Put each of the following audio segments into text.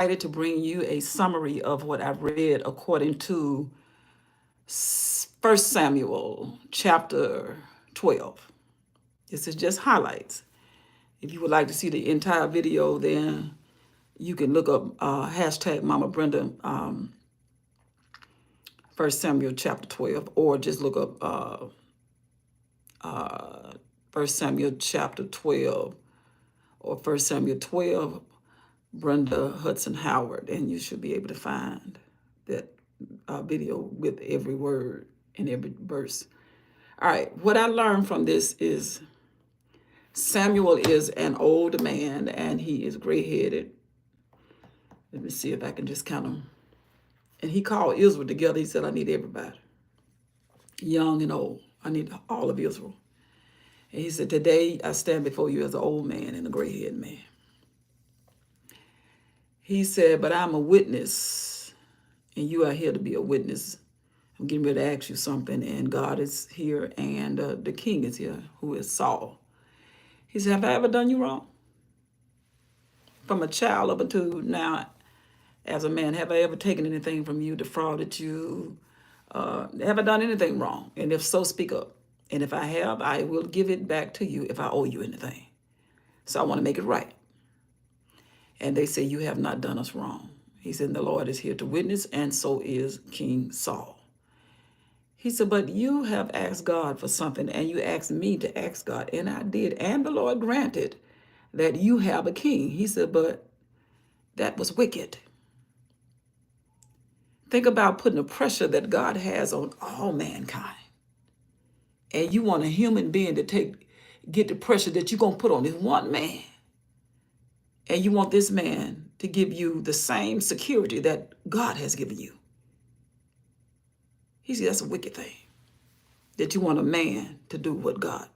To bring you a summary of what I've read according to 1 Samuel chapter 12. This is just highlights. If you would like to see the entire video, then you can look up hashtag Mama Brenda 1 Samuel chapter 12, or just look up 1 Samuel chapter 12 or 1 Samuel 12 Brenda Howard, and you should be able to find that video with every word and every verse. All right, what I learned from this is Samuel is an old man and he is gray-headed. Let me see if I can just kind of, and he called Israel together. He said, I need everybody, young and old. I need all of Israel. And he said, today I stand before you as an old man and a gray-headed man. He said, but I'm a witness, and you are here to be a witness. I'm getting ready to ask you something, and God is here, and the king is here, who is Saul. He said, have I ever done you wrong? From a child up until now, as a man, have I ever taken anything from you, defrauded you? Have I done anything wrong? And if so, speak up. And if I have, I will give it back to you if I owe you anything. So I want to make it right. And they say, you have not done us wrong. He said, the Lord is here to witness, and so is King Saul. He said, but you have asked God for something, and you asked me to ask God, and I did, and the Lord granted that you have a king. He said, but that was wicked. Think about putting the pressure that God has on all mankind. And you want a human being to get the pressure that you're going to put on this one man. And you want this man to give you the same security that God has given you. He said, that's a wicked thing. That you want a man to do what God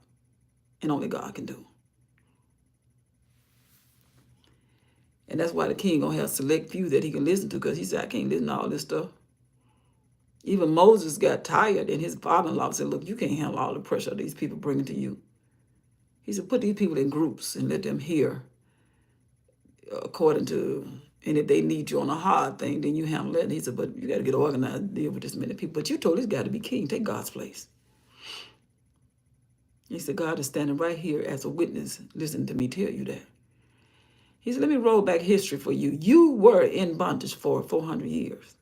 and only God can do. And that's why the king going to have select few that he can listen to, because he said, I can't listen to all this stuff. Even Moses got tired, and his father-in-law said, look, you can't handle all the pressure these people bringing to you. He said, put these people in groups and let them hear according to, and if they need you on a hard thing, then you handle it. And he said, but you got to get organized, deal with this many people. But you told this guy to be king, take God's place. He said, God is standing right here as a witness. Listen to me tell you that. He said, let me roll back history for you. You were in bondage for 400 years.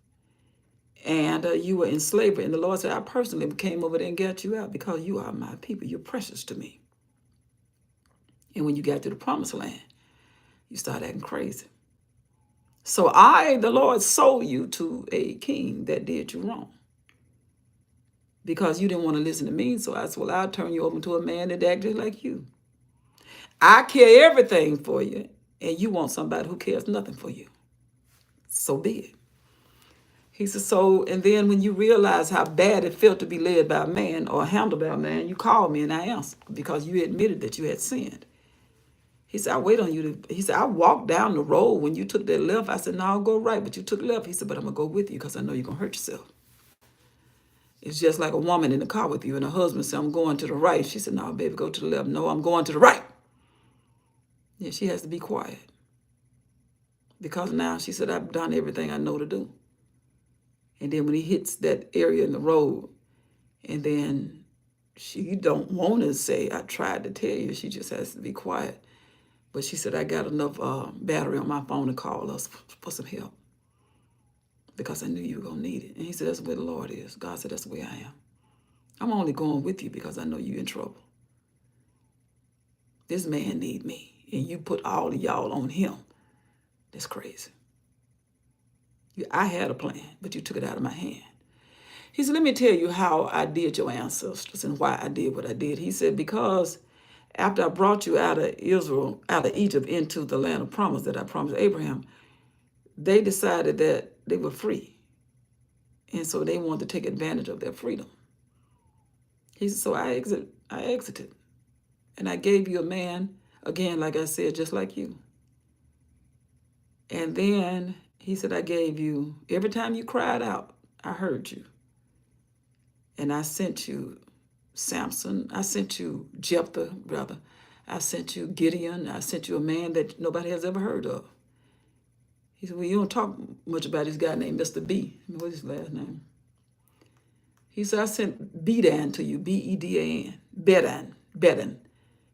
And you were in slavery. And the Lord said, I personally came over there and got you out because you are my people. You're precious to me. And when you got to the promised land, you start acting crazy. So I, the Lord, sold you to a king that did you wrong. Because you didn't want to listen to me. So I said, well, I'll turn you over to a man that acted like you. I care everything for you. And you want somebody who cares nothing for you. So be it. He said, so, and then when you realize how bad it felt to be led by a man or handled by a man, you called me and I answered because you admitted that you had sinned. He said, I wait on you to, he said, I walked down the road when you took that left. I said, no, I'll go right, but you took left. He said, but I'm going to go with you because I know you're going to hurt yourself. It's just like a woman in the car with you and her husband said, I'm going to the right. She said, no, baby, go to the left. No, I'm going to the right. Yeah, she has to be quiet. Because now she said, I've done everything I know to do. And then when he hits that area in the road, and then she don't want to say, I tried to tell you, she just has to be quiet. But she said, I got enough battery on my phone to call us for some help because I knew you were going to need it. And he said, that's where the Lord is. God said, that's the way I am. I'm only going with you because I know you're in trouble. This man need me, and you put all of y'all on him. That's crazy. I had a plan, but you took it out of my hand. He said, let me tell you how I did your ancestors and why I did what I did. He said, because after I brought you out of Israel, out of Egypt into the land of promise that I promised Abraham, they decided that they were free. And so they wanted to take advantage of their freedom. He said, so I exited. And I gave you a man, again, like I said, just like you. And then he said, I gave you, every time you cried out, I heard you. And I sent you Samson. I sent you Jephthah, brother. I sent you Gideon. I sent you a man that nobody has ever heard of. He said, well, you don't talk much about this guy named Mr. B. What's his last name? He said, I sent Bedan to you, Bedan, Bedan.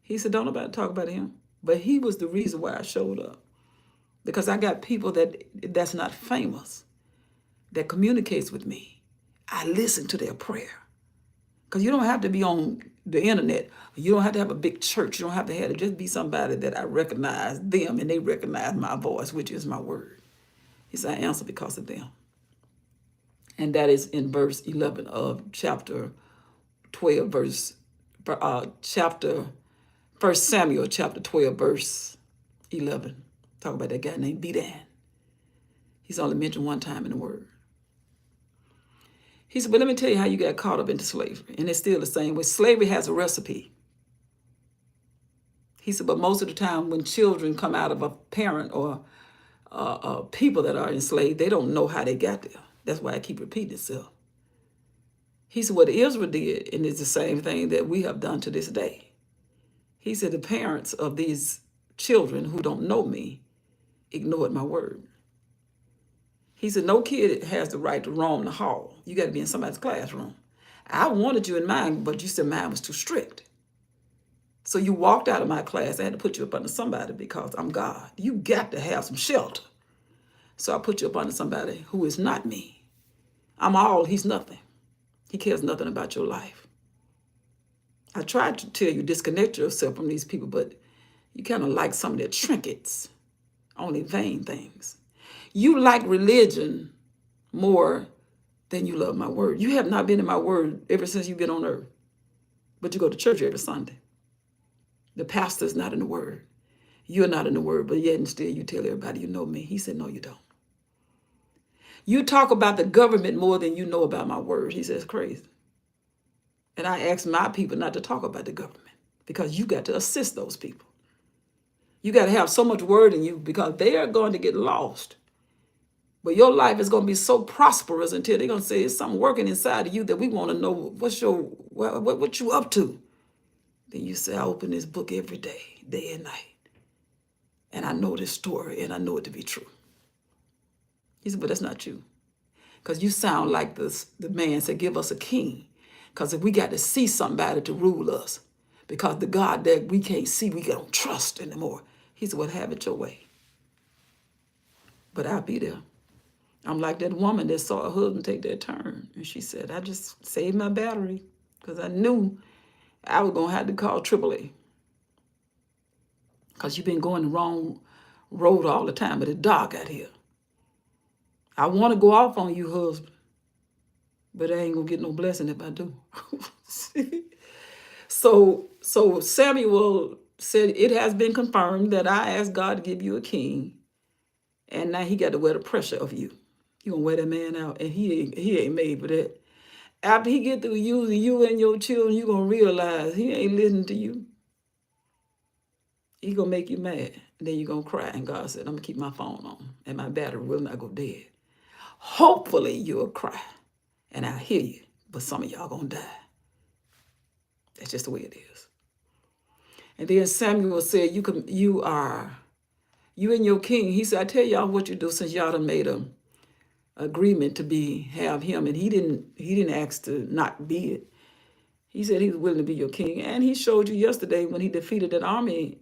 He said, don't nobody talk about him. But he was the reason why I showed up. Because I got people that's not famous that communicates with me. I listen to their prayer. Because you don't have to be on the internet. You don't have to have a big church. You don't have to have it. Just be somebody that I recognize them and they recognize my voice, which is my word. He said, I answer because of them. And that is in verse 11 of chapter 12, chapter 1 Samuel, chapter 12, verse 11. Talk about that guy named Bedan. He's only mentioned one time in the word. He said, but let me tell you how you got caught up into slavery. And it's still the same way. Slavery has a recipe. He said, but most of the time when children come out of a parent or people that are enslaved, they don't know how they got there. That's why I keep repeating itself. He said, what Israel did, and it's the same thing that we have done to this day. He said, the parents of these children who don't know me ignored my word. He said, no kid has the right to roam the hall. You got to be in somebody's classroom. I wanted you in mine, but you said mine was too strict. So you walked out of my class. I had to put you up under somebody because I'm God. You got to have some shelter. So I put you up under somebody who is not me. I'm all, he's nothing. He cares nothing about your life. I tried to tell you, disconnect yourself from these people, but you kind of like some of their trinkets, only vain things. You like religion more than you love my word. You have not been in my word ever since you've been on earth, but you go to church every Sunday. The pastor's not in the word. You're not in the word, but yet and still you tell everybody you know me. He said, no, you don't. You talk about the government more than you know about my word. He says, crazy. And I ask my people not to talk about the government because you got to assist those people. You got to have so much word in you because they are going to get lost. But your life is going to be so prosperous until they're going to say it's something working inside of you that we want to know what you up to. Then you say, I open this book every day and night. And I know this story and I know it to be true. He said, but that's not you. Because you sound like the man said, give us a king. Because if we got to see somebody to rule us, because the God that we can't see, we don't trust anymore. He said, well, have it your way. But I'll be there. I'm like that woman that saw her husband take that turn. And she said, I just saved my battery because I knew I was going to have to call AAA. Because you've been going the wrong road all the time, but it's dark out here. I want to go off on you, husband, but I ain't going to get no blessing if I do. So Samuel said, it has been confirmed that I asked God to give you a king, and now he got to wear the pressure of you. You going to wear that man out, and he ain't made for that. After he get through using you and your children, you're going to realize he ain't listening to you. He going to make you mad, and then you're going to cry, and God said, I'm going to keep my phone on, and my battery will not go dead. Hopefully you'll cry, and I'll hear you, but some of y'all going to die. That's just the way it is. And then Samuel said, you and your king. He said, I tell y'all what you do since y'all done made an agreement to have him. And he didn't ask to not be it. He said he was willing to be your king. And he showed you yesterday when he defeated that army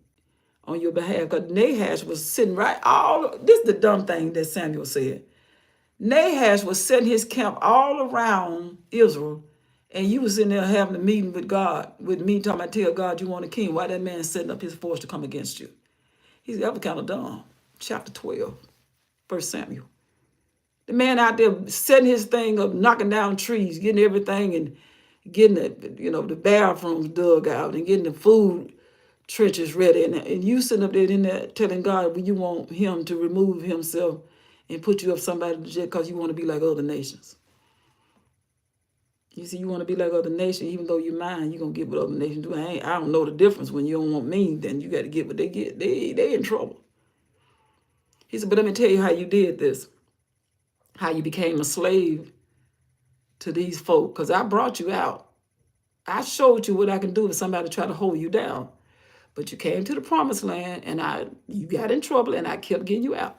on your behalf. Because Nahash was sitting this is the dumb thing that Samuel said. Nahash was setting his camp all around Israel. And you was in there having a meeting with God, with me talking about, tell God you want a king. Why that man setting up his force to come against you? He's ever kind of dumb. Chapter 12, 1 Samuel. The man out there setting his thing up, knocking down trees, getting everything and getting the bathrooms dug out and getting the food trenches ready. And you sitting up there in there telling God you want him to remove himself and put you up somebody because you want to be like other nations. You see, you want to be like other nations, even though you're mine, you're going to get what other nations do. I don't know the difference. When you don't want me, then you got to get what they get. They in trouble. He said, but let me tell you how you did this. How you became a slave to these folk. Because I brought you out. I showed you what I can do if somebody tried to hold you down. But you came to the promised land, and you got in trouble, and I kept getting you out.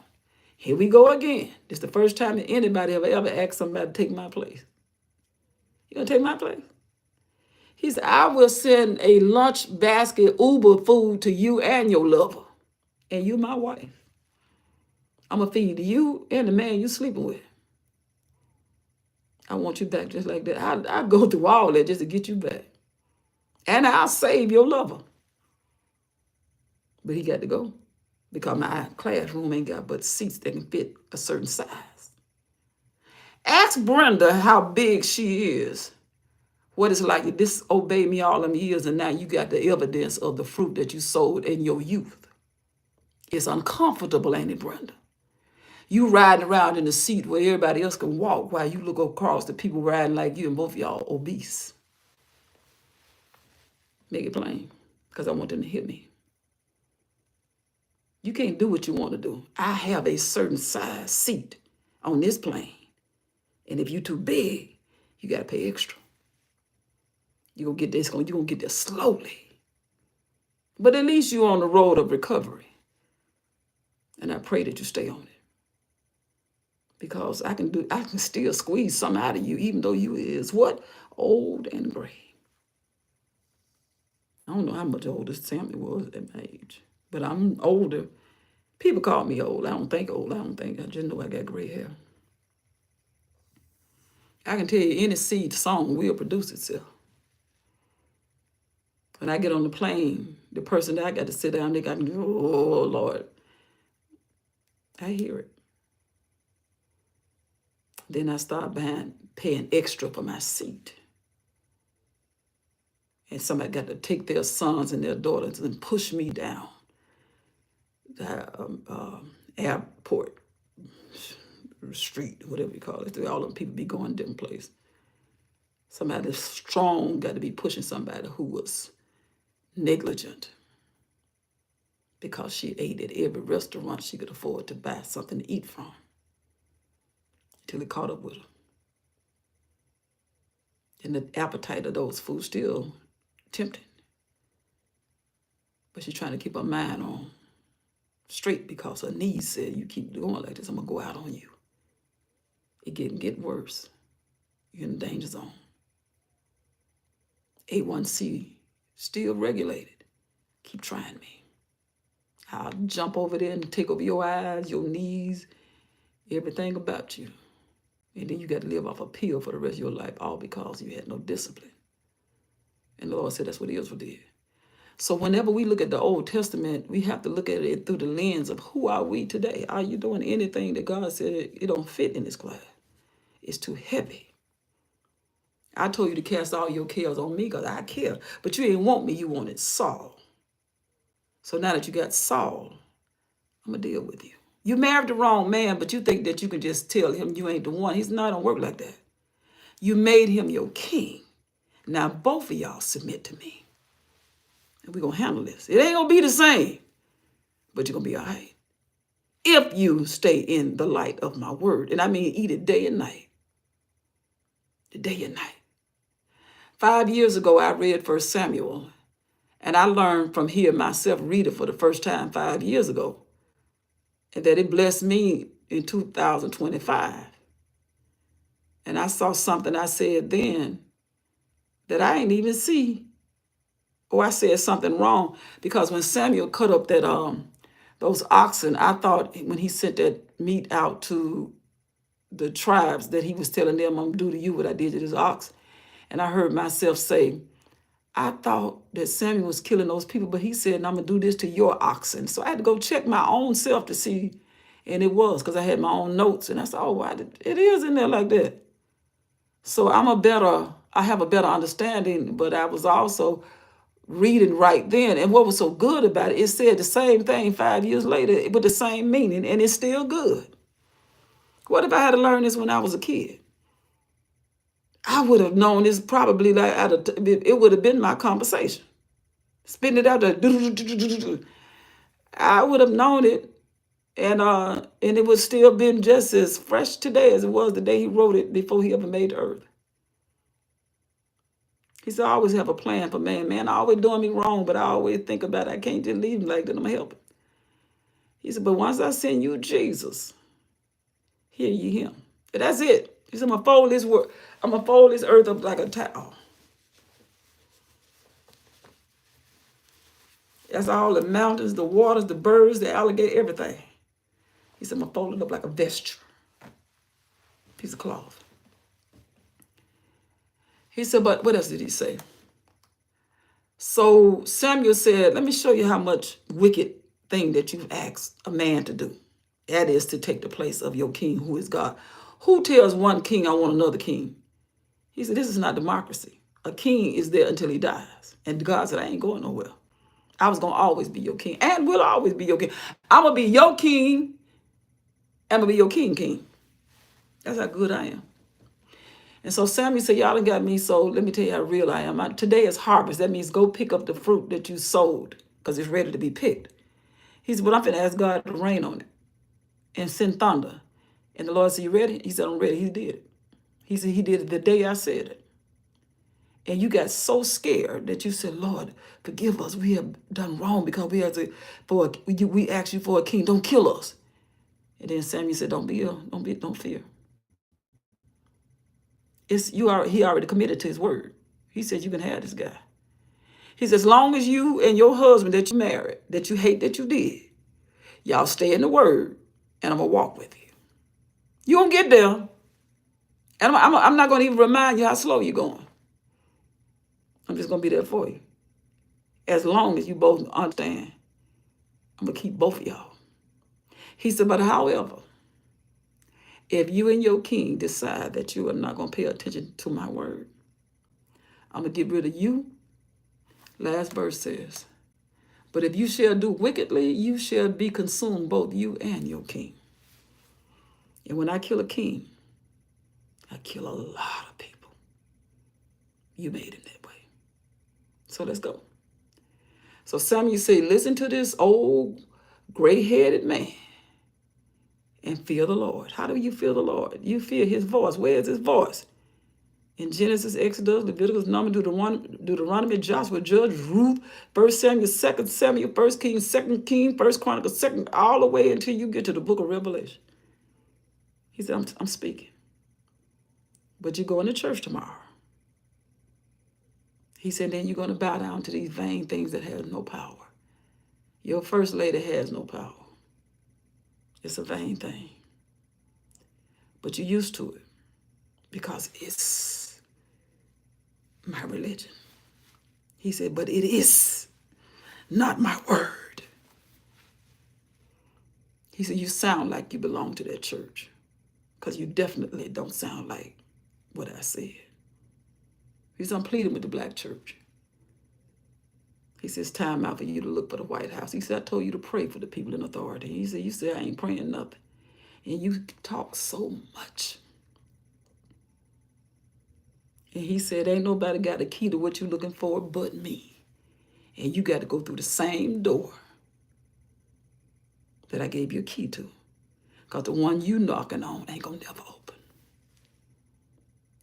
Here we go again. This is the first time that anybody ever asked somebody to take my place. You gonna take my place? He said, I will send a lunch basket Uber food to you and your lover. And you my wife. I'm gonna feed you and the man you sleeping with. I want you back just like that. I'll go through all that just to get you back. And I'll save your lover. But he got to go because my classroom ain't got but seats that can fit a certain size. Ask Brenda how big she is. What it's like to disobey me all them years and now you got the evidence of the fruit that you sowed in your youth. It's uncomfortable, ain't it, Brenda? You riding around in the seat where everybody else can walk while you look across the people riding like you and both of y'all obese. Make it plain, because I want them to hear me. You can't do what you want to do. I have a certain size seat on this plane. And if you're too big, you got to pay extra. You're going to get this, you're going to get there slowly. But at least you're on the road of recovery. And I pray that you stay on it. Because I can still squeeze something out of you, even though you is what? Old and gray. I don't know how much older Sammy was at my age. But I'm older. People call me old. I don't think old. I just know I got gray hair. I can tell you any seed song will produce itself. When I get on the plane, the person that I got to sit down, they got me, oh, Lord. I hear it. Then I start paying extra for my seat. And somebody got to take their sons and their daughters and push me down the airport street, whatever you call it. All them people be going different places. Somebody strong got to be pushing somebody who was negligent because she ate at every restaurant she could afford to buy something to eat from until it caught up with her. And the appetite of those foods still tempting. But she's trying to keep her mind on straight because her knees said, you keep going like this, I'm going to go out on you. It get worse. You're in the danger zone. A1C still regulated. Keep trying me. I'll jump over there and take over your eyes, your knees, everything about you. And then you got to live off a pill for the rest of your life, all because you had no discipline. And the Lord said that's what Israel did. So whenever we look at the Old Testament, we have to look at it through the lens of who are we today? Are you doing anything that God said it don't fit in this class? It's too heavy. I told you to cast all your cares on me because I care. But you didn't want me, you wanted Saul. So now that you got Saul, I'm going to deal with you. You married the wrong man, but you think that you can just tell him you ain't the one. He's not going to work like that. You made him your king. Now both of y'all submit to me. And we're going to handle this. It ain't going to be the same, but you're going to be all right. If you stay in the light of my word, and I mean eat it day and night. The day and night. 5 years ago, I read 1 Samuel, and I learned from hearing myself read it for the first time 5 years ago, and that it blessed me in 2025. And I saw something I said then that I ain't even see, or I said something wrong, because when Samuel cut up that those oxen, I thought when he sent that meat out to the tribes that he was telling them, I'm gonna do to you what I did to this ox. And I heard myself say, I thought that Samuel was killing those people, but he said, I'm gonna do this to your oxen. So I had to go check my own self to see, and it was, because I had my own notes. And I said, oh, it is in there like that. So I have a better understanding, but I was also reading right then. And what was so good about it said the same thing 5 years later with the same meaning, and it's still good. What if I had to learn this when I was a kid? I would have known this probably it would have been my conversation. Spitting it out there. I would have known it, and it would still been just as fresh today as it was the day he wrote it before he ever made the earth. He said, I always have a plan for man. Man, always doing me wrong, but I always think about it. I can't just leave him like that. I'm going to help him. He said, but once I send you Jesus, Hear ye him. And that's it. He said, I'm gonna fold this world. I'm gonna fold this earth up like a towel. That's all the mountains, the waters, the birds, the alligator, everything. He said, I'm gonna fold it up like a vesture. Piece of cloth. He said, but what else did he say? So Samuel said, let me show you how much wicked thing that you've asked a man to do. That is to take the place of your king, who is God. Who tells one king, I want another king? He said, this is not democracy. A king is there until he dies. And God said, I ain't going nowhere. I was going to always be your king and will always be your king. I'm going to be your king. I'm going to be your king. That's how good I am. And so Samuel said, y'all done got me, so let me tell you how real I am. Today is harvest. That means go pick up the fruit that you sowed because it's ready to be picked. He said, well, I'm finna ask God to rain on it and send thunder. And the Lord said, you ready? He said, I'm ready. He did it. He said, he did it the day I said it. And you got so scared that you said, Lord, forgive us. We have done wrong because we asked you for a king. Don't kill us. And then Samuel said, don't fear. He already committed to his word. He said, you can have this guy. He said, as long as you and your husband that you married, that you hate that you did, y'all stay in the word, and I'm going to walk with you. You won't get there. And I'm not going to even remind you how slow you're going. I'm just going to be there for you. As long as you both understand, I'm going to keep both of y'all. He said, but however, if you and your king decide that you are not going to pay attention to my word, I'm going to get rid of you. Last verse says, but if you shall do wickedly, you shall be consumed, both you and your king. And when I kill a king, I kill a lot of people. You made it that way. So let's go. So Samuel said, listen to this old gray-headed man and fear the Lord. How do you fear the Lord? You fear his voice. Where is his voice? In Genesis, Exodus, Leviticus, Numbers, Deuteronomy, Joshua, Judge, Ruth, 1 Samuel, 2 Samuel, 1 Kings, 2 Kings, 1 Chronicles, 2, all the way until you get to the book of Revelation. He said, I'm speaking. But you're going to church tomorrow. He said, then you're going to bow down to these vain things that have no power. Your first lady has no power. It's a vain thing. But you're used to it because it's my religion. He said, but it is not my word. He said, you sound like you belong to that church because you definitely don't sound like what I said. He said, I'm pleading with the black church. He says, it's time out for you to look for the White House. He said, I told you to pray for the people in authority. He said, you say I ain't praying nothing. And you talk so much. And he said, ain't nobody got a key to what you're looking for but me. And you got to go through the same door that I gave you a key to. Because the one you knocking on ain't going to never open.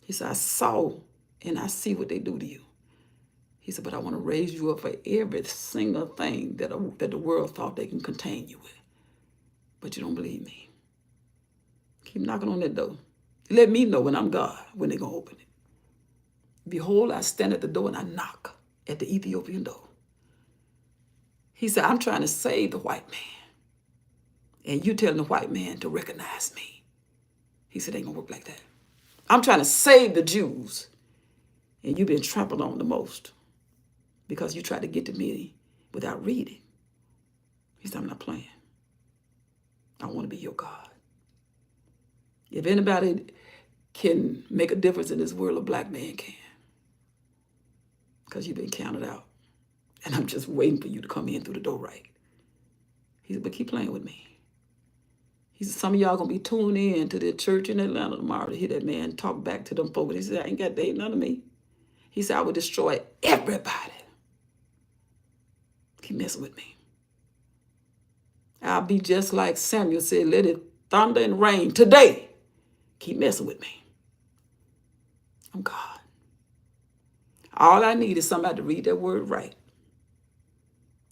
He said, I saw and I see what they do to you. He said, but I want to raise you up for every single thing that the world thought they can contain you with. But you don't believe me. Keep knocking on that door. Let me know when I'm God, when they're going to open it. Behold, I stand at the door and I knock at the Ethiopian door. He said, I'm trying to save the white man. And you telling the white man to recognize me. He said, it ain't going to work like that. I'm trying to save the Jews. And you've been trampled on the most because you tried to get to me without reading. He said, I'm not playing. I want to be your God. If anybody can make a difference in this world, a black man can. Because you've been counted out. And I'm just waiting for you to come in through the door right. He said, but keep playing with me. He said, some of y'all going to be tuning in to the church in Atlanta tomorrow to hear that man talk back to them folks. He said, they ain't none of me. He said, I would destroy everybody. Keep messing with me. I'll be just like Samuel said, let it thunder and rain today. Keep messing with me. I'm God. All I need is somebody to read that word right.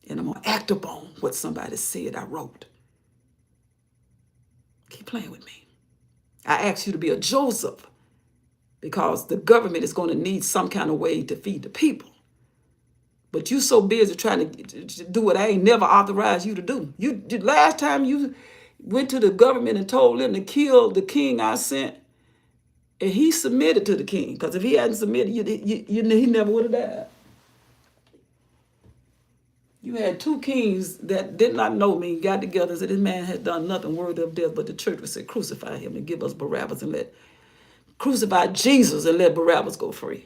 And I'm going to act upon what somebody said I wrote. Keep playing with me. I ask you to be a Joseph because the government is going to need some kind of way to feed the people. But you so busy trying to do what I ain't never authorized you to do. You last time you went to the government and told them to kill the king I sent, and he submitted to the king. Because if he hadn't submitted, he never would have died. You had two kings that did not know me, got together and said, this man has done nothing worthy of death, but the church would say, crucify him and give us Barabbas and crucify Jesus and let Barabbas go free.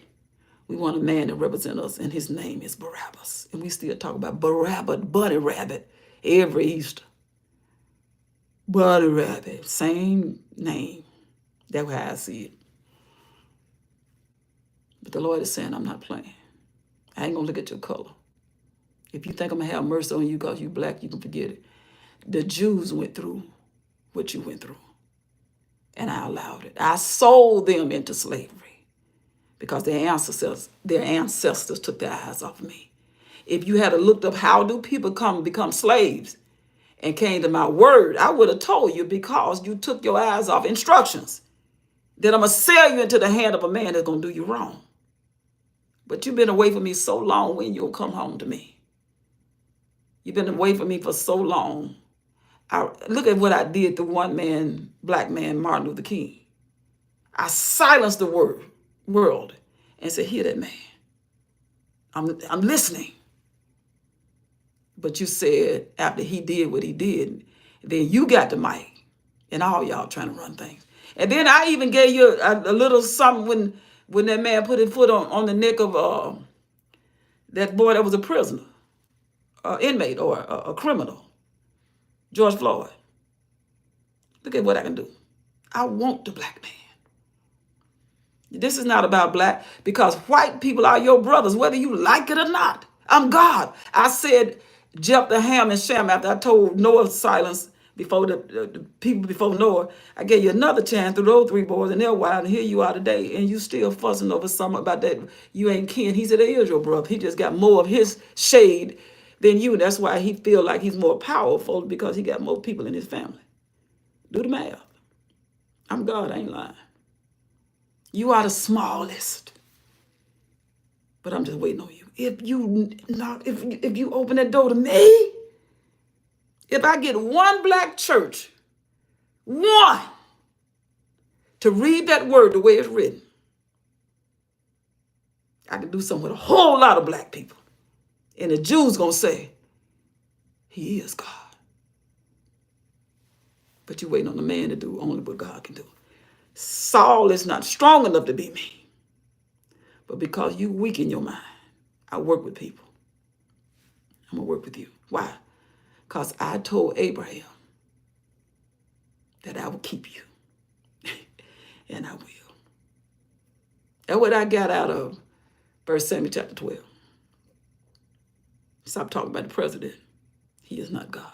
We want a man to represent us, and his name is Barabbas. And we still talk about Barabbas, Bunny Rabbit, every Easter. Bunny Rabbit, same name. That's how I see it. But the Lord is saying, I'm not playing. I ain't going to look at your color. If you think I'm going to have mercy on you because you black, you can forget it. The Jews went through what you went through, and I allowed it. I sold them into slavery because their ancestors took their eyes off of me. If you had looked up how do people become slaves and came to my word, I would have told you because you took your eyes off instructions that I'm going to sell you into the hand of a man that's going to do you wrong. But you've been away from me so long, when you'll come home to me. You've been away from me for so long. Look at what I did to one man, black man, Martin Luther King. I silenced the world and said, hear that man. I'm listening. But you said after he did what he did, then you got the mic, and all y'all trying to run things. And then I even gave you a little something when that man put his foot on the neck of that boy that was a prisoner, inmate or a criminal, George Floyd. Look at what I can do. I want the black man. This is not about black, because white people are your brothers, whether you like it or not. I'm God. I said Jephthah, Ham, and Shem after I told Noah silence before the people before Noah. I gave you another chance through those three boys and their wives, and here you are today, and you still fussing over something about that you ain't kin. He said, there is your brother. He just got more of his shade than you. That's why he feel like he's more powerful, because he got more people in his family. Do the math. I'm God, I ain't lying. You are the smallest, but I'm just waiting on you. If you open that door to me, if I get one black church, one, to read that word the way it's written, I can do something with a whole lot of black people. And the Jews gonna say, he is God. But you're waiting on the man to do only what God can do. Saul is not strong enough to be me. But because you weak in your mind, I work with people. I'm going to work with you. Why? Because I told Abraham that I will keep you. And I will. That's what I got out of 1 Samuel chapter 12. Stop talking about the president. He is not God.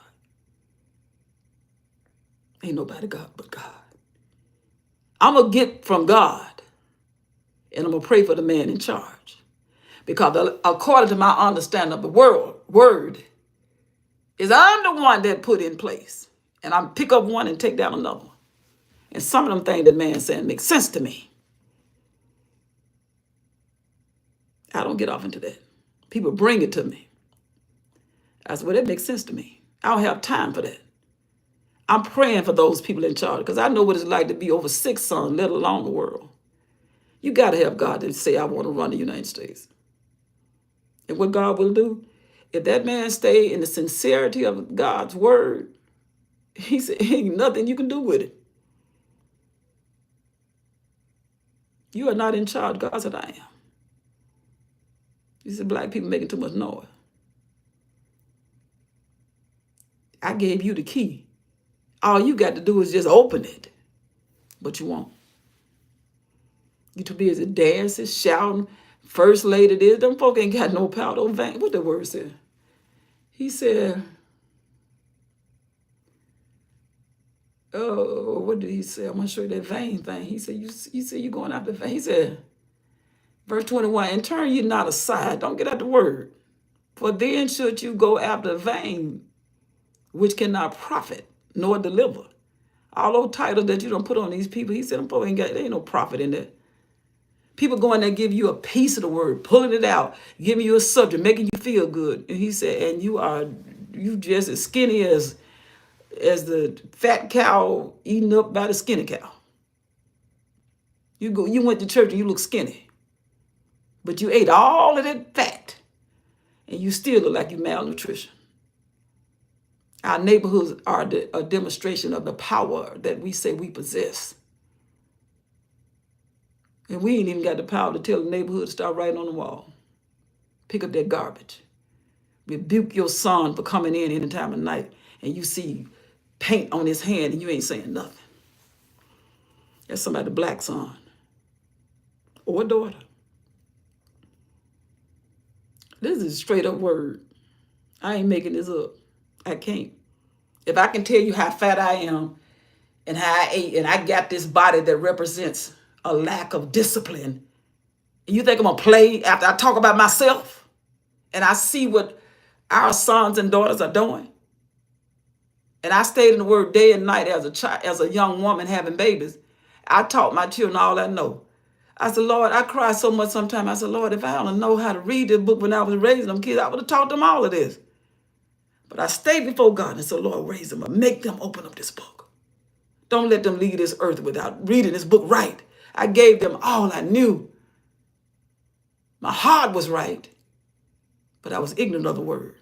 Ain't nobody God but God. I'm going to get from God, and I'm going to pray for the man in charge. Because according to my understanding of the word, is I'm the one that put in place. And I pick up one and take down another one. And some of them things that man saying make sense to me. I don't get off into that. People bring it to me. I said, well, that makes sense to me. I don't have time for that. I'm praying for those people in charge, because I know what it's like to be over 6 sons, let alone the world. You got to have God to say, I want to run the United States. And what God will do, if that man stay in the sincerity of God's word, he said, ain't nothing you can do with it. You are not in charge. God said, I am. He said, black people making too much noise. I gave you the key. All you got to do is just open it. But you won't. You too busy dancing, shouting, first lady this. Them folk ain't got no power, no vein. What the word said? He said, oh, what did he say? I'm going to show you that vein thing. He said, you said you're going after vein. He said, verse 21, and turn you not aside. Don't get out the word. For then should you go after vain, which cannot profit nor deliver. All those titles that you don't put on these people, he said, them folks there ain't no profit in that. People going there give you a piece of the word, pulling it out, giving you a subject, making you feel good. And he said, and you just as skinny as the fat cow eaten up by the skinny cow. You went to church and you look skinny, but you ate all of that fat, and you still look like you malnutrition. Our neighborhoods are a demonstration of the power that we say we possess. And we ain't even got the power to tell the neighborhood to start writing on the wall. Pick up that garbage. Rebuke your son for coming in any time of night and you see paint on his hand and you ain't saying nothing. That's somebody's black son or daughter. This is a straight up word. I ain't making this up. I can't. If I can tell you how fat I am and how I ate and I got this body that represents a lack of discipline, and you think I'm going to play after I talk about myself and I see what our sons and daughters are doing? And I stayed in the word day and night as a young woman having babies. I taught my children all I know. I said, Lord, I cry so much sometimes. I said, Lord, if I don't know how to read this book when I was raising them kids, I would have taught them all of this. But I stayed before God and said, Lord, raise them up. Make them open up this book. Don't let them leave this earth without reading this book right. I gave them all I knew. My heart was right, but I was ignorant of the word.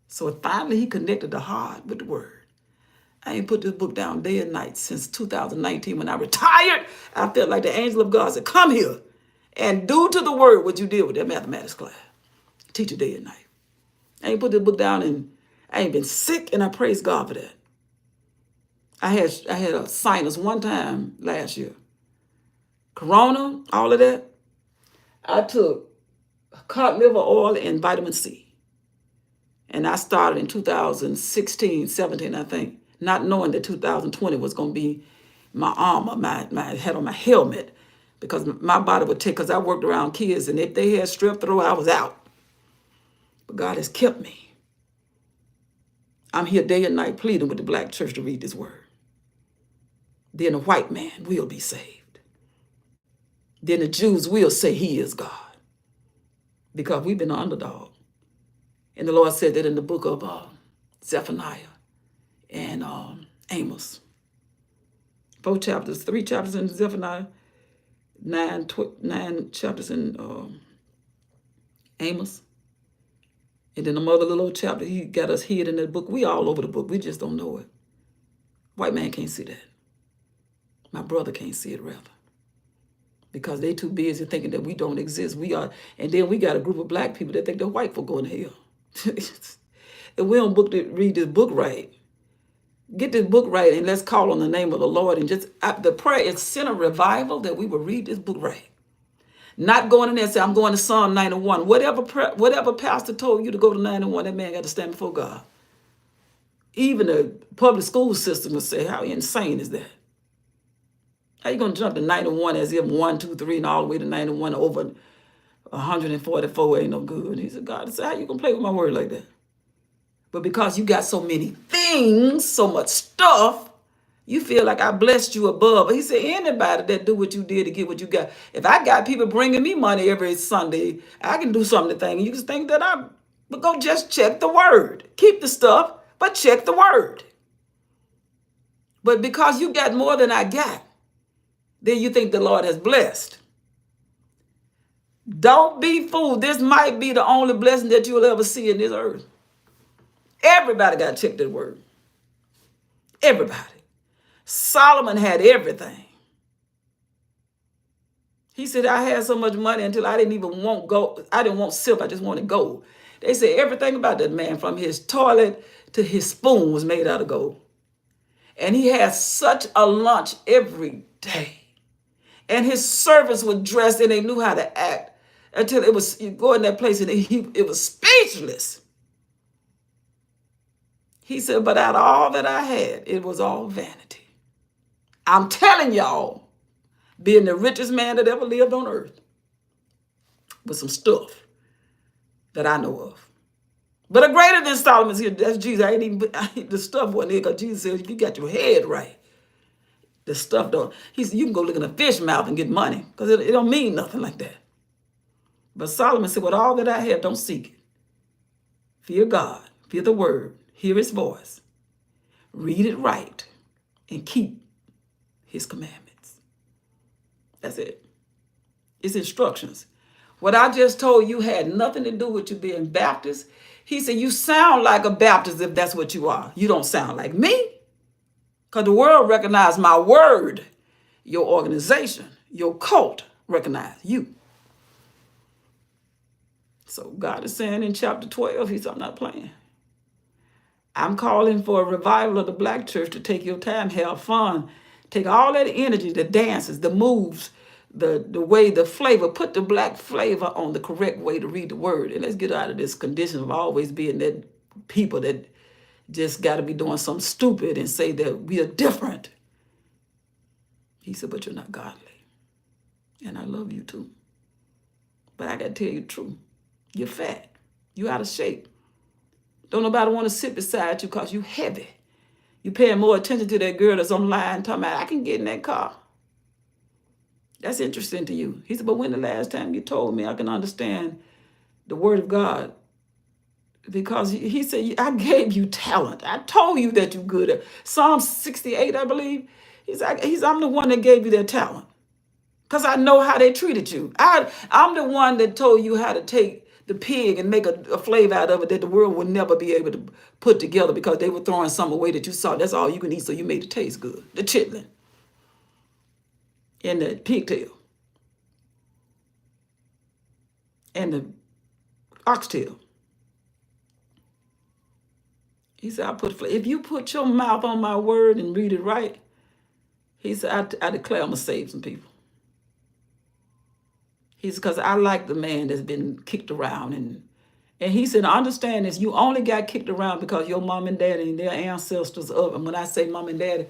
So finally he connected the heart with the word. I ain't put this book down day and night since 2019. When I retired, I felt like the angel of God said, come here and do to the word what you did with that mathematics class. Teach it day and night. I ain't put this book down and I ain't been sick, and I praise God for that. I had a sinus one time last year. Corona, all of that. I took cod liver oil and vitamin C. And I started in 2016, 17, I think, not knowing that 2020 was going to be my armor, my head on my helmet, because my body would take, because I worked around kids, and if they had strep throat, I was out. But God has kept me. I'm here day and night pleading with the black church to read this word. Then the white man will be saved. Then the Jews will say he is God, because we've been an underdog. And the Lord said that in the book of Zephaniah and Amos. 3 chapters in Zephaniah, 9 chapters in Amos. And then the mother little chapter, he got us hid in that book. We all over the book. We just don't know it. White man can't see that. My brother can't see it, rather. Because they too busy thinking that we don't exist. We are, and then we got a group of black people that think they're white for going to hell. If we don't read this book right, get this book right, and let's call on the name of the Lord. And just the prayer is send a revival that we will read this book right. Not going in there and say, I'm going to Psalm 91. Whatever pastor told you to go to 91, that man got to stand before God. Even the public school system will say, how insane is that? How you going to jump to 91 as if 1, 2, 3, and all the way to 91 over 144 ain't no good? He said, God said, how you going to play with my word like that? But because you got so many things, so much stuff, you feel like I blessed you above. But he said, anybody that do what you did to get what you got. If I got people bringing me money every Sunday, I can do something to think. You just think that but go just check the word. Keep the stuff, but check the word. But because you got more than I got, then you think the Lord has blessed. Don't be fooled. This might be the only blessing that you'll ever see in this earth. Everybody got to check that word. Everybody. Solomon had everything. He said, I had so much money until I didn't even want gold. I didn't want silver. I just wanted gold. They said everything about that man, from his toilet to his spoon, was made out of gold. And he had such a lunch every day. And his servants were dressed and they knew how to act until it was, you go in that place and it was speechless. He said, but out of all that I had, it was all vanity. I'm telling y'all, being the richest man that ever lived on earth with some stuff that I know of. But a greater than Solomon's here, that's Jesus. The stuff wasn't here because Jesus said, if you got your head right, The stuff don't, he said, you can go look in a fish mouth and get money because it don't mean nothing like that. But Solomon said, with all that I have, don't seek it. Fear God, fear the word, hear his voice, read it right, and keep his commandments. That's it. It's instructions. What I just told you had nothing to do with you being Baptist. He said, you sound like a Baptist if that's what you are. You don't sound like me. Because the world recognizes my word. Your organization, your cult recognize you. So God is saying in chapter 12, he said, I'm not playing. I'm calling for a revival of the black church to take your time, have fun, take all that energy, the dances, the moves, the way, the flavor, put the black flavor on the correct way to read the word. And let's get out of this condition of always being that people that just got to be doing something stupid and say that we are different. He said, but you're not godly. And I love you too. But I got to tell you the truth. You're fat. You're out of shape. Don't nobody want to sit beside you because you heavy. You paying more attention to that girl that's online talking about, I can get in that car. That's interesting to you. He said, but when the last time you told me I can understand the word of God? Because he said, I gave you talent. I told you that you're good at Psalm 68, I believe. I'm the one that gave you that talent. Because I know how they treated you. I'm the one that told you how to take the pig and make a flavor out of it that the world would never be able to put together because they were throwing some away that you saw. That's all you can eat, so you made it taste good. The chitlin and the pigtail and the oxtail. He said, if you put your mouth on my word and read it right, he said, I declare I'm going to save some people. He said, because I like the man that's been kicked around. And he said, understand this, you only got kicked around because your mom and daddy and their ancestors up. And when I say mom and daddy,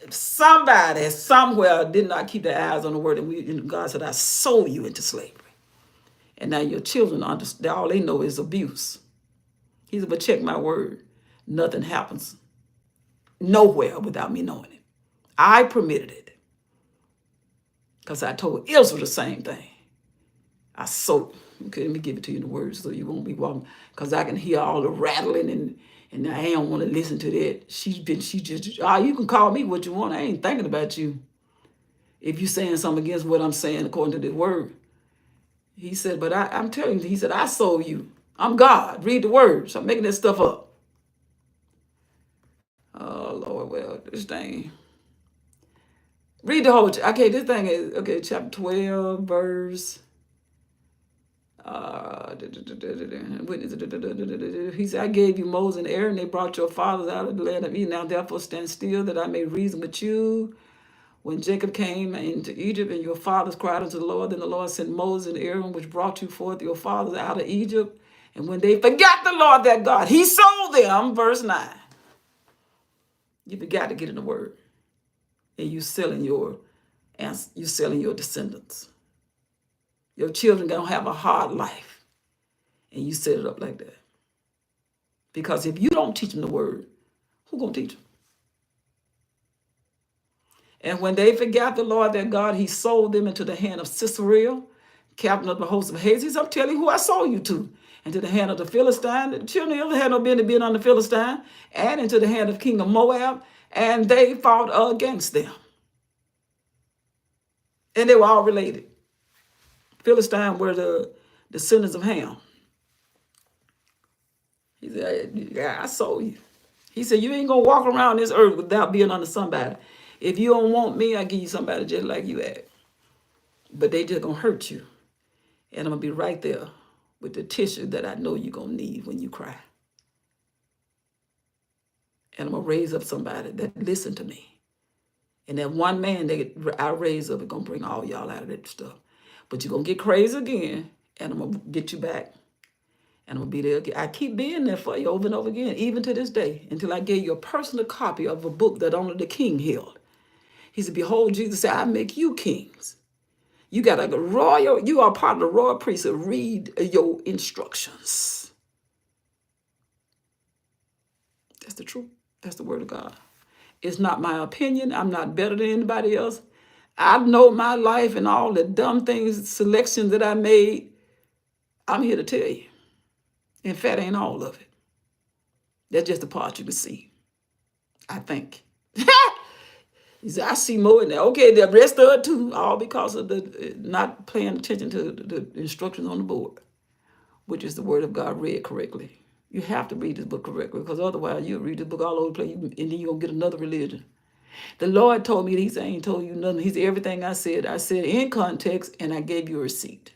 somebody somewhere did not keep their eyes on the word. And God said, I sold you into slavery. And now your children, all they know is abuse. He said, but check my word. Nothing happens nowhere without me knowing it. I permitted it. Because I told Israel the same thing. Okay, let me give it to you in the words so you won't be walking. Because I can hear all the rattling and I don't want to listen to that. You can call me what you want. I ain't thinking about you. If you're saying something against what I'm saying according to the word. He said, but I'm telling you, he said, I sold you. I'm God. Read the word. So I'm making that stuff up. Oh, Lord, well, this thing. Read the whole, okay, this thing is, okay, chapter 12, verse. He said, I gave you Moses and Aaron, they brought your fathers out of the land of Egypt. Now therefore stand still that I may reason with you. When Jacob came into Egypt and your fathers cried unto the Lord, then the Lord sent Moses and Aaron, which brought you forth your fathers out of Egypt. And when they forgot the Lord their God, he sold them, verse 9. You forgot to get in the word. And you selling your descendants. Your children gonna have a hard life. And you set it up like that. Because if you don't teach them the word, who gonna teach them? And when they forgot the Lord their God, he sold them into the hand of Sisera, captain of the host of Hazes. I'm telling you who I sold you to. Into the hand of the Philistine. The children of Israel had no business being on the Philistine. And into the hand of king of Moab. And they fought against them. And they were all related. Philistine were the descendants of Ham. He said, yeah, I sold you. He said, you ain't going to walk around this earth without being under somebody. If you don't want me, I'll give you somebody just like you act. But they just going to hurt you. And I'm going to be right there with the tissue that I know you're going to need when you cry. And I'm going to raise up somebody that listen to me. And that one man that I raise up is going to bring all y'all out of that stuff. But you're going to get crazy again, and I'm going to get you back. And I'm going to be there again. I keep being there for you over and over again, even to this day, until I gave you a personal copy of a book that only the king held. He said, behold, Jesus said, I make you kings. You got you are part of the royal priesthood. Read your instructions. That's the truth. That's the word of God. It's not my opinion. I'm not better than anybody else. I know my life and all the dumb things, selections that I made. I'm here to tell you. In fact, ain't all of it. That's just the part you can see, I think. He said, I see more in there. Okay, the rest of it too, all because of the not paying attention to the instructions on the board, which is the word of God read correctly. You have to read this book correctly, because otherwise you'll read this book all over the place, and then you're going to get another religion. The Lord told me, he said, I ain't told you nothing. He said, everything I said in context, and I gave you a receipt.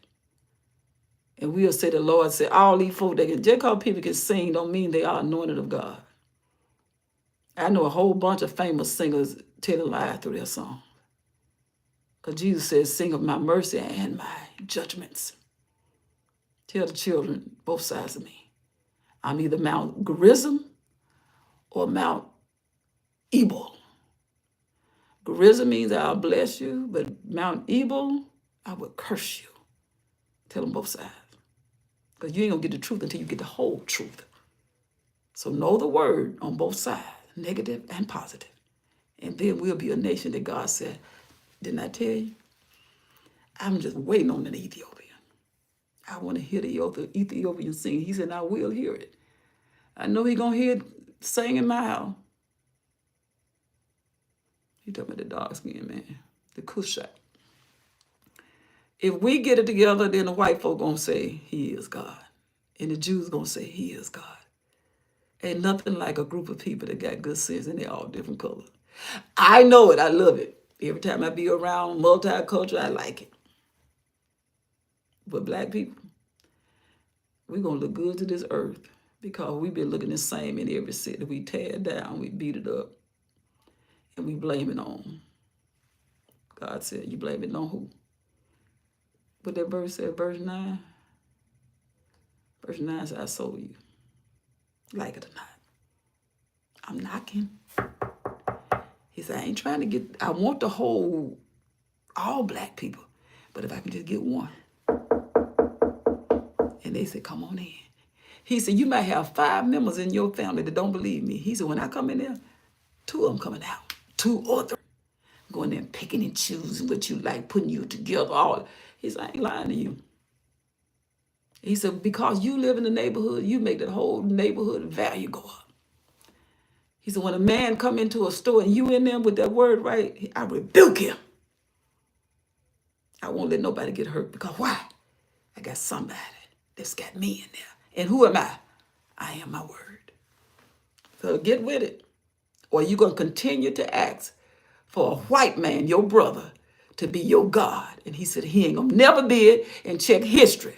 And we'll say the Lord said, all these folk, just because people can sing don't mean they are anointed of God. I know a whole bunch of famous singers telling lies through their song. Because Jesus says, sing of my mercy and my judgments. Tell the children, both sides of me. I'm either Mount Gerizim or Mount Ebal. Gerizim means I'll bless you, but Mount Ebal, I will curse you. Tell them both sides. Because you ain't going to get the truth until you get the whole truth. So know the word on both sides, negative and positive. And then we'll be a nation that God said, didn't I tell you? I'm just waiting on an Ethiopian. I want to hear the Ethiopian sing. He said, I will hear it. I know he's going to hear it sing in my house. He talking about the dark skinned man, the Cushite. If we get it together, then the white folk going to say he is God. And the Jews going to say he is God. Ain't nothing like a group of people that got good sense, and they're all different colors. I know it. I love it. Every time I be around multicultural, I like it. But black people, we're going to look good to this earth because we've been looking the same in every city. We tear it down, we beat it up, and we blame it on. God said, you blame it on who? What that verse said, verse 9? Verse 9 said, I sold you. Like it or not. I'm knocking. He said, I ain't trying to get, I want the whole, all black people. But if I can just get one. And they said, come on in. He said, you might have 5 members in your family that don't believe me. He said, when I come in there, 2 of them coming out. 2 or 3. Going there and picking and choosing what you like, putting you together. All. He said, I ain't lying to you. He said, because you live in the neighborhood, you make that whole neighborhood value go up. He said, when a man come into a store and you in there with that word right, I rebuke him. I won't let nobody get hurt because why? I got somebody that's got me in there. And who am I? I am my word. So get with it. Or you're going to continue to ask for a white man, your brother, to be your God. And he said he ain't going to never be it, and check history.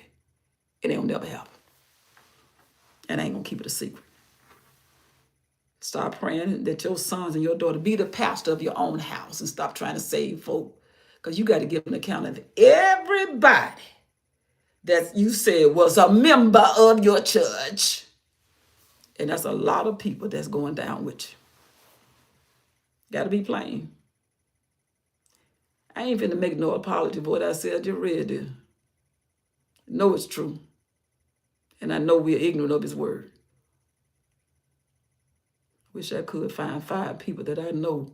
It ain't going to never happen. And I ain't going to keep it a secret. Start praying that your sons and your daughter be the pastor of your own house and stop trying to save folk. Because you got to give an account of everybody that you said was a member of your church. And that's a lot of people that's going down with you. Got to be plain. I ain't finna make no apology for what I said. I just read it. Know it's true. And I know we're ignorant of his word. Wish I could find 5 people that I know.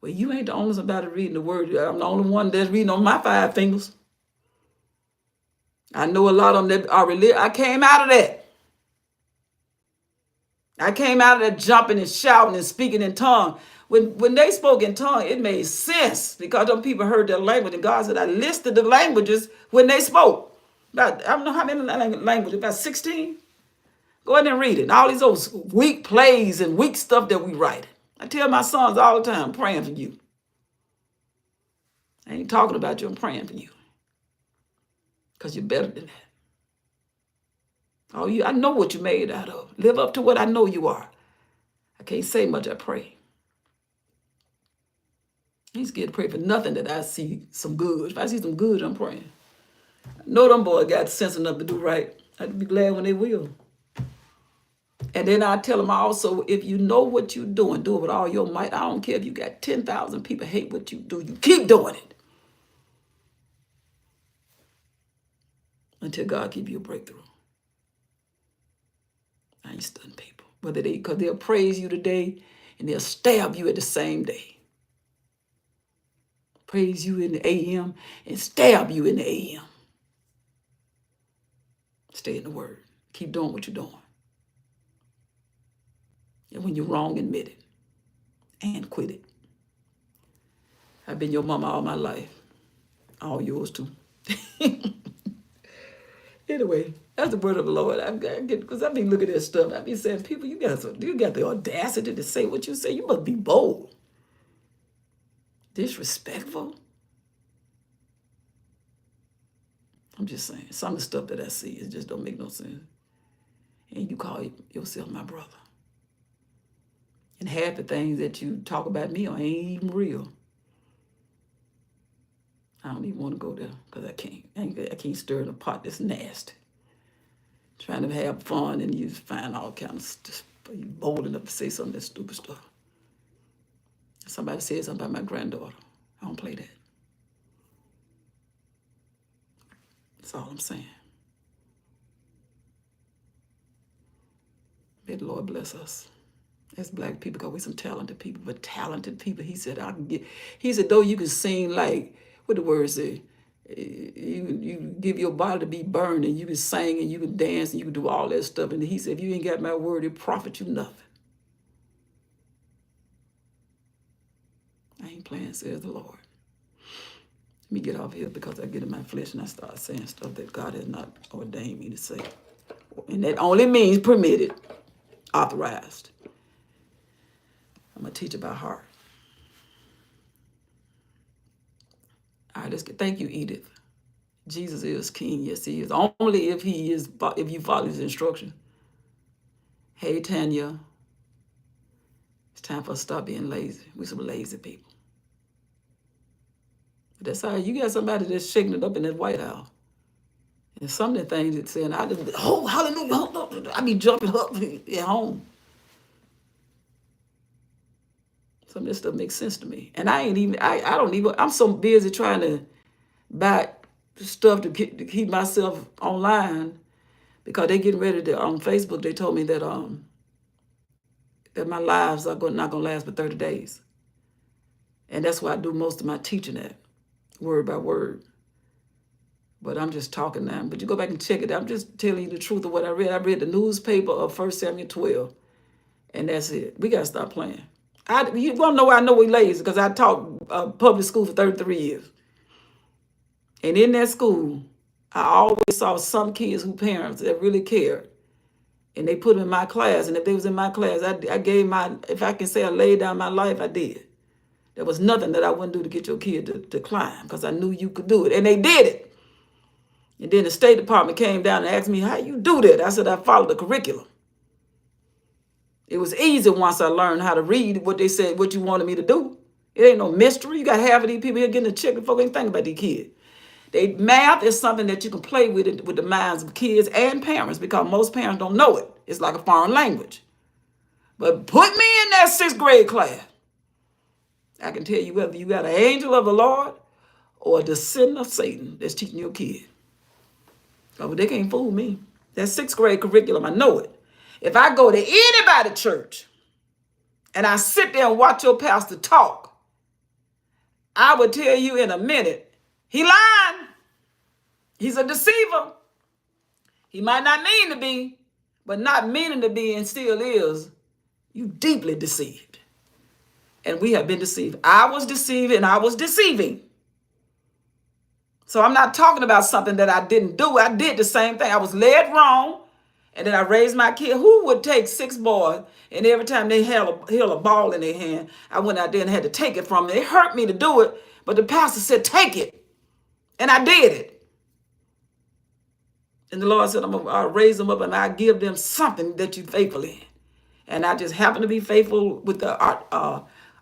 Well, you ain't the only somebody reading the word. I'm the only one that's reading on my 5 fingers. I know a lot of them that are religious. I came out of that. I came out of that jumping and shouting and speaking in tongues. When they spoke in tongues, it made sense because them people heard their language. And God said, I listed the languages when they spoke. About, I don't know how many languages, about 16. Go ahead and read it. And all these old weak plays and weak stuff that we write. I tell my sons all the time, I'm praying for you. I ain't talking about you, I'm praying for you. Because you're better than that. Oh, I know what you're made out of. Live up to what I know you are. I can't say much, I pray. I ain't scared to pray for nothing that I see some good. If I see some good, I'm praying. I know them boys got sense enough to do right. I'd be glad when they will. And then I tell them also, if you know what you're doing, do it with all your might. I don't care if you got 10,000 people hate what you do. You keep doing it. Until God give you a breakthrough. I ain't studying people. Because they'll praise you today and they'll stab you at the same day. Praise you in the AM and stab you in the AM. Stay in the word. Keep doing what you're doing. And when you're wrong, admit it and quit it. I've been your mama all my life. All yours too. Anyway, that's the word of the Lord. I get because I be looking at stuff. I be saying, people, you got the audacity to say what you say. You must be bold. Disrespectful. I'm just saying, some of the stuff that I see, it just don't make no sense. And you call yourself my brother. And half the things that you talk about me on ain't even real. I don't even want to go there because I can't stir in a pot that's nasty. Trying to have fun and you find all kinds of stuff. You bold enough to say some of that stupid stuff. Somebody said something about my granddaughter. I don't play that. That's all I'm saying. May the Lord bless us as black people, because we're some talented people, but talented people. He said, though you can sing like, what the word say? You give your body to be burned and you can sing and you can dance and you can do all that stuff. And he said, if you ain't got my word, it profit you nothing. I ain't playing, says the Lord. Let me get off here because I get in my flesh and I start saying stuff that God has not ordained me to say. And that only means permitted, authorized. I'm going to teach about heart. All right, thank you, Edith. Jesus is king. Yes, he is. Only if you follow his instruction. Hey, Tanya. It's time for us to stop being lazy. We're some lazy people. But that's all right. You got somebody that's shaking it up in that White House. And some of the things it's saying, hallelujah, I be jumping up at home. Some of this stuff makes sense to me. And I'm so busy trying to buy stuff to keep myself online because they getting ready to, on Facebook, they told me that that my lives are not going to last but 30 days. And that's why I do most of my teaching at, word by word. But I'm just talking now. But you go back and check it. I'm just telling you the truth of what I read. I read the newspaper of 1 Samuel 12. And that's it. We got to stop playing. You want to know why I know we lazy? Because I taught public school for 33 years. And in that school, I always saw some kids who parents that really cared. And they put them in my class. And if they was in my class, I gave if I can say I laid down my life, I did. There was nothing that I wouldn't do to get your kid to climb because I knew you could do it. And they did it. And then the State Department came down and asked me, how you do that? I said, I followed the curriculum. It was easy once I learned how to read what they said, what you wanted me to do. It ain't no mystery. You got half of these people here getting a check before they think about these kids. Math is something that you can play with the minds of kids and parents because most parents don't know it. It's like a foreign language. But put me in that 6th grade class. I can tell you whether you got an angel of the Lord or a descendant of Satan that's teaching your kid. Oh, they can't fool me. That 6th grade curriculum, I know it. If I go to anybody's church and I sit there and watch your pastor talk, I would tell you in a minute, he lying. He's a deceiver. He might not mean to be, but not meaning to be and still is, you deeply deceived. And we have been deceived. I was deceived and I was deceiving. So I'm not talking about something that I didn't do. I did the same thing. I was led wrong. And then I raised my kid. Who would take 6 boys and every time they held a ball in their hand, I went out there and had to take it from them. It hurt me to do it, but the pastor said, take it. And I did it. And the Lord said, I'll raise them up and I'll give them something that you're faithful in. And I just happen to be faithful with the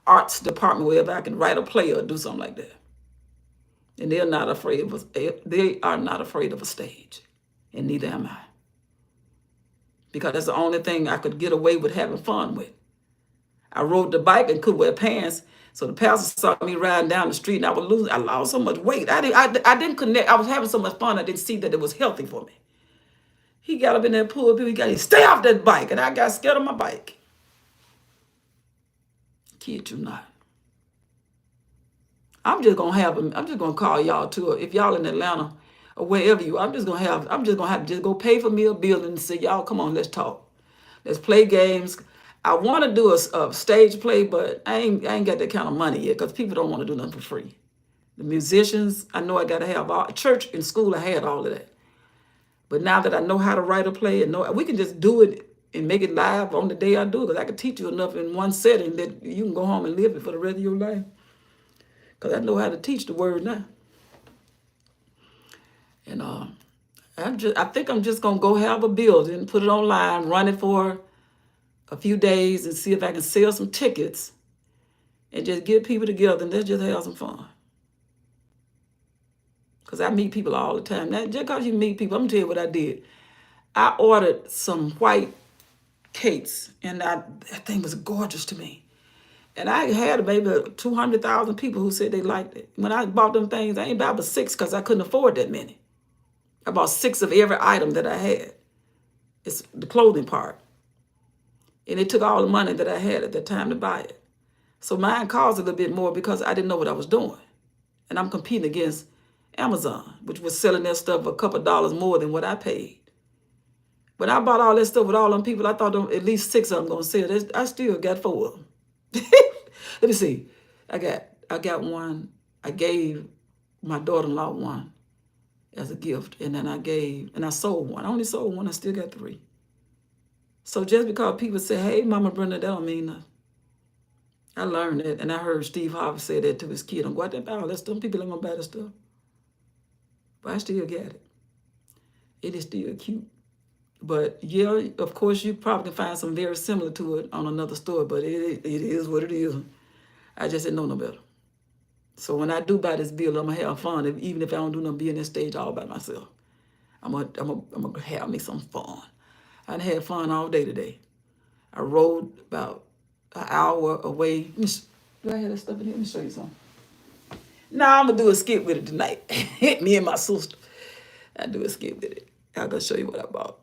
arts department wherever I can write a play or do something like that. And they are not afraid of a stage. And neither am I. Because that's the only thing I could get away with having fun with. I rode the bike and could wear pants. So the pastor saw me riding down the street and I lost so much weight. I didn't connect. I was having so much fun. I didn't see that it was healthy for me. He got up in that pulpit. He got, stay off that bike. And I got scared of my bike. kid you not. I'm just gonna call y'all to if y'all in Atlanta or wherever you. I'm just gonna have to just go pay for me a building and say, y'all come on, let's talk. Let's play games. I want to do a stage play, but I ain't got that kind of money yet because people don't want to do nothing for free. The musicians, I know I got to have all church and school. I had all of that, but now that I know how to write a play and know we can just do it and make it live on the day I do it, because I can teach you enough in one setting that you can go home and live it for the rest of your life. Because I know how to teach the word now, and I think I'm just gonna go have a building, put it online, run it for a few days, and see if I can sell some tickets, and just get people together and let's just have some fun. Because I meet people all the time. Now, just because you meet people, I'm going to tell you what I did. I ordered some white cakes, and that thing was gorgeous to me. And I had maybe 200,000 people who said they liked it. When I bought them things, I ain't bought but 6 because I couldn't afford that many. I bought 6 of every item that I had. It's the clothing part. And it took all the money that I had at that time to buy it. So mine cost a little bit more because I didn't know what I was doing. And I'm competing against Amazon, which was selling their stuff a couple of dollars more than what I paid. But I bought all that stuff with all them people. I thought at least 6 of them going to sell. I still got 4 of them. Let me see. I got one. I gave my daughter-in-law one as a gift. And then I sold one. I only sold one. I still got 3. So just because people say, hey, Mama Brenda, that don't mean nothing. I learned that. And I heard Steve Harvey say that to his kid. Don't go out there and buy all that stuff. People ain't going to buy that stuff. But I still got it. It is still cute. But yeah, of course, you probably can find something very similar to it on another store, but it is what it is. I just didn't know no better. So when I do buy this bill, I'm going to have fun, even if I don't do no being on stage all by myself. I'm gonna have me some fun. I had fun all day today. I rode about an hour away. Do I have that stuff in here? Let me show you something. Now I'm going to do a skit with it tonight. Me and my sister. I do a skit with it. I'm going to show you what I bought.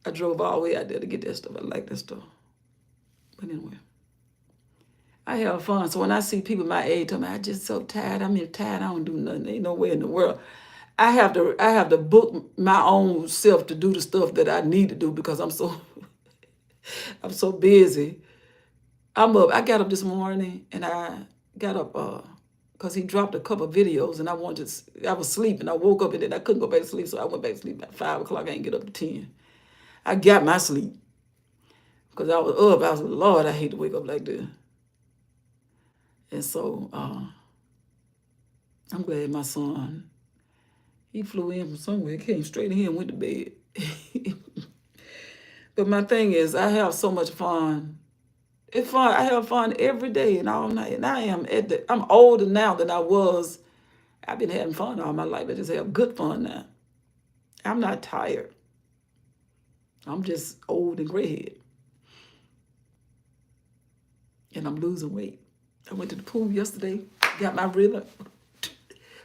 I drove all the way out there to get that stuff. I like that stuff. But anyway, I have fun. So when I see people my age tell me, I'm just so tired. I'm tired. I don't do nothing. Ain't no way in the world. I have to book my own self to do the stuff that I need to do because I'm so busy. I'm up. I got up this morning and I got up because he dropped a couple of videos and I was sleeping. I woke up and then I couldn't go back to sleep, so I went back to sleep at 5 o'clock. I didn't get up to 10. I got my sleep because I was up. I was like, Lord, I hate to wake up like this. And so I'm glad my son, he flew in from somewhere, came straight in here and went to bed. But my thing is, I have so much fun. It's fun. I have fun every day and all night. And I'm older now than I was. I've been having fun all my life. I just have good fun now. I'm not tired. I'm just old and gray-headed. And I'm losing weight. I went to the pool yesterday, got my rhythm.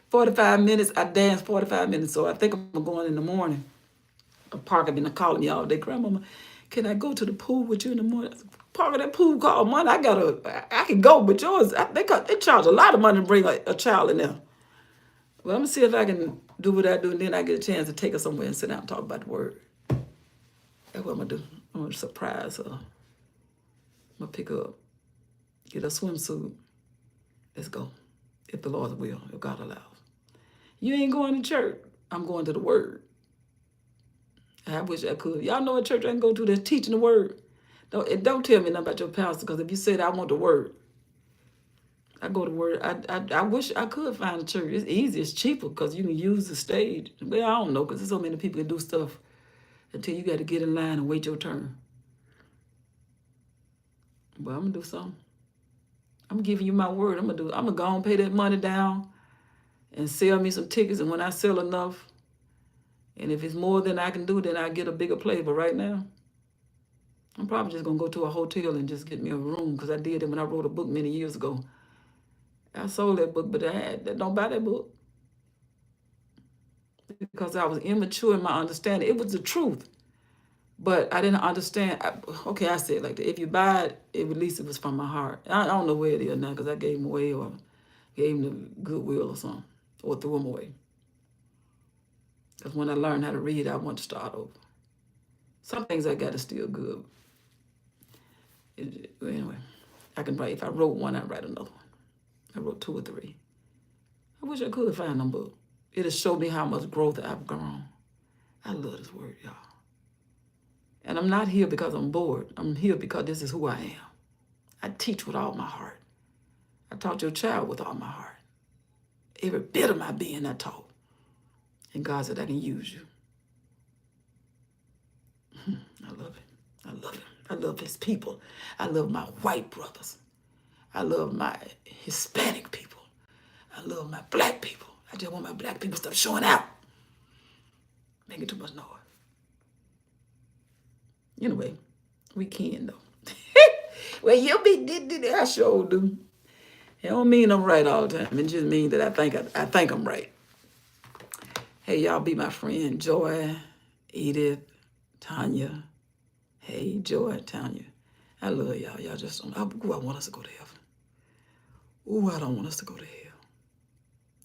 45 minutes, I danced 45 minutes. So I think I'm going in the morning. Parker been calling me all day. Grandmama, can I go to the pool with you in the morning? Parker, that pool called money. I can go, but yours, they charge a lot of money to bring a child in there. Well, I'm going to see if I can do what I do, and then I get a chance to take her somewhere and sit down and talk about the word. That's what I'm going to do. I'm going to surprise her. I'm going to pick her up, get her swimsuit. Let's go, if the Lord's will, if God allows. You ain't going to church. I'm going to the word. I wish I could. Y'all know a church I can go to that's teaching the word. Don't tell me nothing about your pastor, because if you said I want the word, I go to word. I wish I could find a church. It's easy. It's cheaper because you can use the stage. Well, I don't know, because there's so many people that do stuff until you got to get in line and wait your turn. But I'm going to do something. I'm giving you my word. I'm going to go and pay that money down and sell me some tickets. And when I sell enough, and if it's more than I can do, then I get a bigger play. But right now, I'm probably just going to go to a hotel and just get me a room, because I did it when I wrote a book many years ago. I sold that book, but don't buy that book, because I was immature in my understanding. It was the truth, But I didn't understand. Okay, I said it like that. If you buy it, at least it was from my heart. I don't know where it is now because I gave them away or gave them to Goodwill or something or threw them away. Because when I learned how to read, I want to start over. Some things I got is still good. Anyway, I can write. If I wrote one, I'd write another one. I wrote 2 or 3. I wish I could find them, but it'll show me how much growth I've grown. I love this word, y'all. And I'm not here because I'm bored. I'm here because this is who I am. I teach with all my heart. I taught your child with all my heart. Every bit of my being I taught. And God said I can use you. I love it. I love it. I love his people. I love my white brothers. I love my Hispanic people. I love my black people. I just want my black people to stop showing out. Making too much noise. Anyway, we can though. Well, you be I sure do. It don't mean I'm right all the time. It just means that I think I'm right. Hey, y'all be my friend. Joy, Edith, Tanya. Hey, Joy, Tanya. I love y'all. Y'all just don't. I want us to go to heaven. Ooh, I don't want us to go to hell.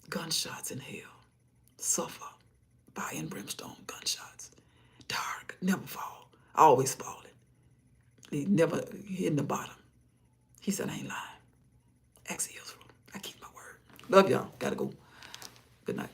Gunshots in hell. Suffer. Fire and brimstone. Gunshots. Dark. Never fall. Always falling. He never hitting the bottom. He said I ain't lying. Ask Israel. I keep my word. Love y'all. Gotta go. Good night.